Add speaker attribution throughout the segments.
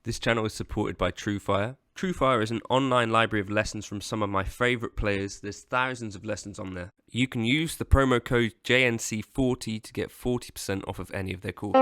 Speaker 1: This channel is supported by TrueFire. TrueFire is an online library of lessons from some of my favourite players. There's thousands of lessons on there. You can use the promo code JNC40 to get 40% off of any of their courses.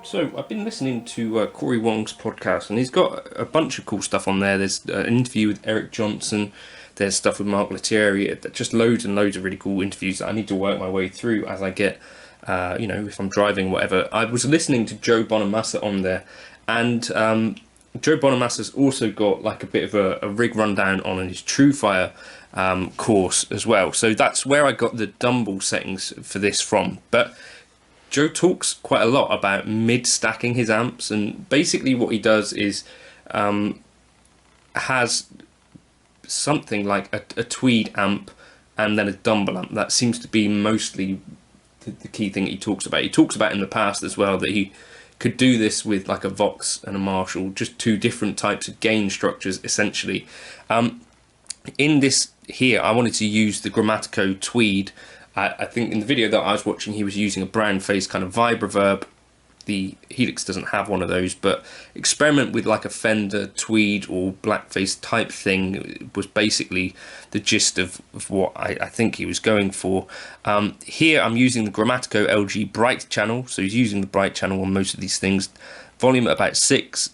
Speaker 1: So I've been listening to Corey Wong's podcast, and he's got a bunch of cool stuff on there. There's an interview with Eric Johnson. There's stuff with Mark Lettieri. Just loads and loads of really cool interviews that I need to work my way through as I get, if I'm driving, whatever. I was listening to Joe Bonamassa on there, and Joe Bonamassa's also got like a bit of a rig rundown on his TrueFire course as well. So that's where I got the Dumble settings for this from. But Joe talks quite a lot about mid-stacking his amps, and basically what he does is has something like a Tweed amp and then a Dumble amp. That seems to be mostly the key thing he talks about. He talks about in the past as well that he could do this with like a Vox and a Marshall, just two different types of gain structures essentially. In this here, I wanted to use the Grammatico Tweed. I think in the video that I was watching, he was using a brown face kind of vibe reverb. The Helix doesn't have one of those, but experiment with like a Fender Tweed or blackface type thing was basically the gist of what I think he was going for. Here I'm using the Grammatico LG Bright channel, so he's using the Bright channel on most of these things. Volume at about 6,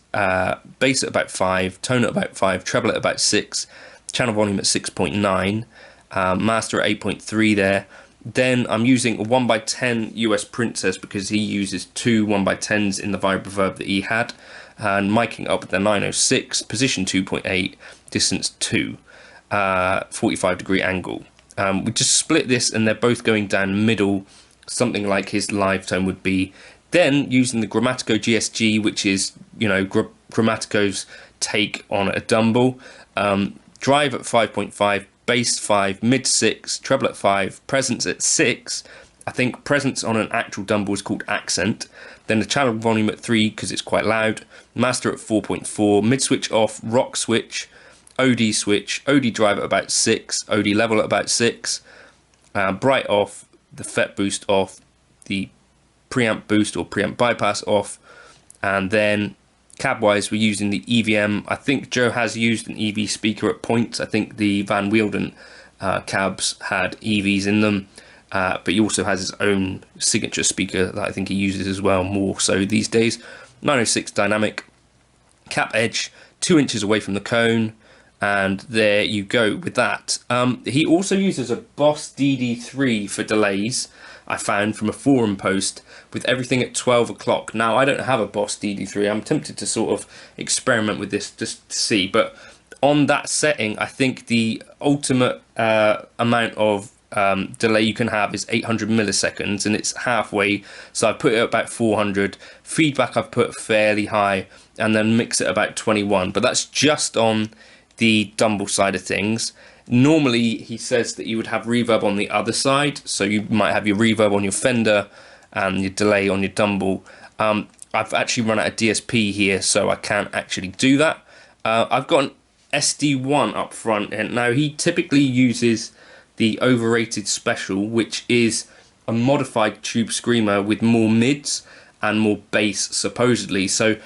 Speaker 1: bass at about 5, tone at about 5, treble at about 6, channel volume at 6.9, master at 8.3 there. Then I'm using a 1x10 US Princess because he uses two 1x10s in the vibe reverb that he had, and miking up with the 906, position 2.8, distance 2, 45 degree angle. We just split this and they're both going down middle, something like his live tone would be. Then using the Grammatico GSG, which is, Grammatico's take on a Dumble, drive at 5.5, bass 5, mid 6, treble at 5, presence at 6. I think presence on an actual Dumble is called accent. Then the channel volume at 3 because it's quite loud. Master at 4.4, mid switch off, rock switch, OD switch, OD drive at about 6, OD level at about 6, bright off, the FET boost off, the preamp boost or preamp bypass off, and then cab wise we're using the EVM. I think Joe has used an EV speaker at points. I think the Van Wielden cabs had EVs in them, but he also has his own signature speaker that I think he uses as well, more so these days. 906 dynamic, cap edge 2 inches away from the cone, And there you go with that. He also uses a Boss DD3 for delays, I found from a forum post, with everything at 12 o'clock. Now, I don't have a Boss DD3. I'm tempted to sort of experiment with this just to see. But on that setting, I think the ultimate amount of delay you can have is 800 milliseconds, and it's halfway. So I put it at about 400. Feedback I've put fairly high, and then mix it about 21. But that's just on the Dumble side of things. Normally, he says that you would have reverb on the other side, so you might have your reverb on your Fender and your delay on your Dumble. I've actually run out of DSP here, so I can't actually do that. I've got an SD1 up front, and now he typically uses the overrated special, which is a modified tube screamer with more mids and more bass, supposedly. So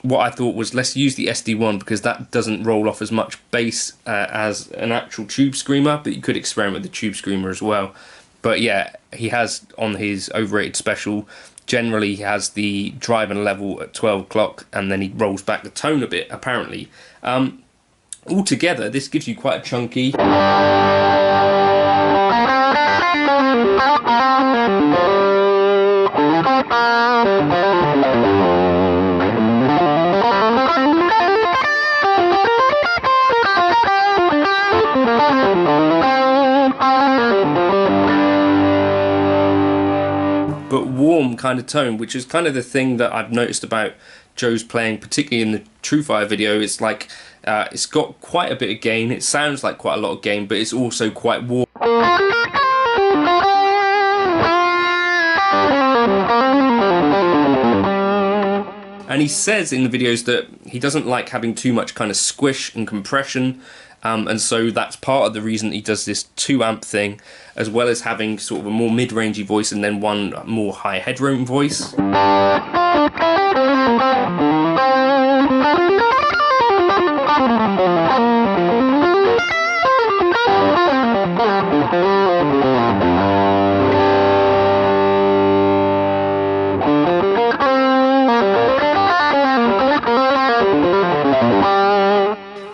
Speaker 1: what I thought was, let's use the SD1 because that doesn't roll off as much bass as an actual tube screamer, but you could experiment with the tube screamer as well. But yeah, he has on his overrated special, generally he has the driving level at 12 o'clock, and then he rolls back the tone a bit, apparently. Altogether, this gives you quite a chunky... but warm kind of tone, which is kind of the thing that I've noticed about Joe's playing, particularly in the TrueFire video. It's like it's got quite a bit of gain. It sounds like quite a lot of gain, but it's also quite warm. And he says in the videos that he doesn't like having too much kind of squish and compression, and so that's part of the reason he does this 2-amp thing, as well as having sort of a more mid-rangey voice and then one more high headroom voice.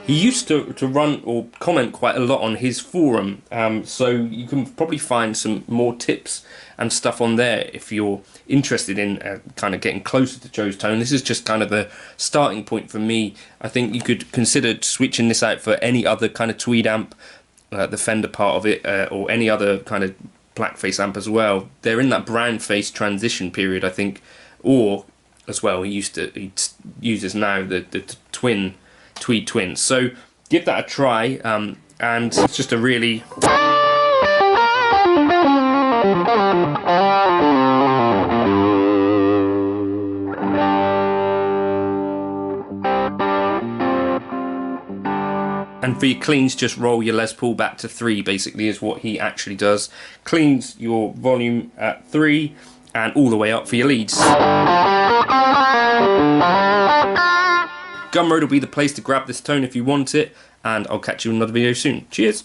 Speaker 1: He used to run or comment quite a lot on his forum, so you can probably find some more tips and stuff on there if you're interested in kind of getting closer to Joe's tone. This is just kind of the starting point for me. I think you could consider switching this out for any other kind of Tweed amp, the Fender part of it, or any other kind of blackface amp as well. They're in that brown face transition period, I think, or as well he uses now the Tweed twins. So give that a try, and it's just a really and for your cleans, just roll your Les Paul back to 3, basically, is what he actually does. Cleans your volume at 3 and all the way up for your leads. Gumroad will be the place to grab this tone if you want it, and I'll catch you in another video soon. Cheers!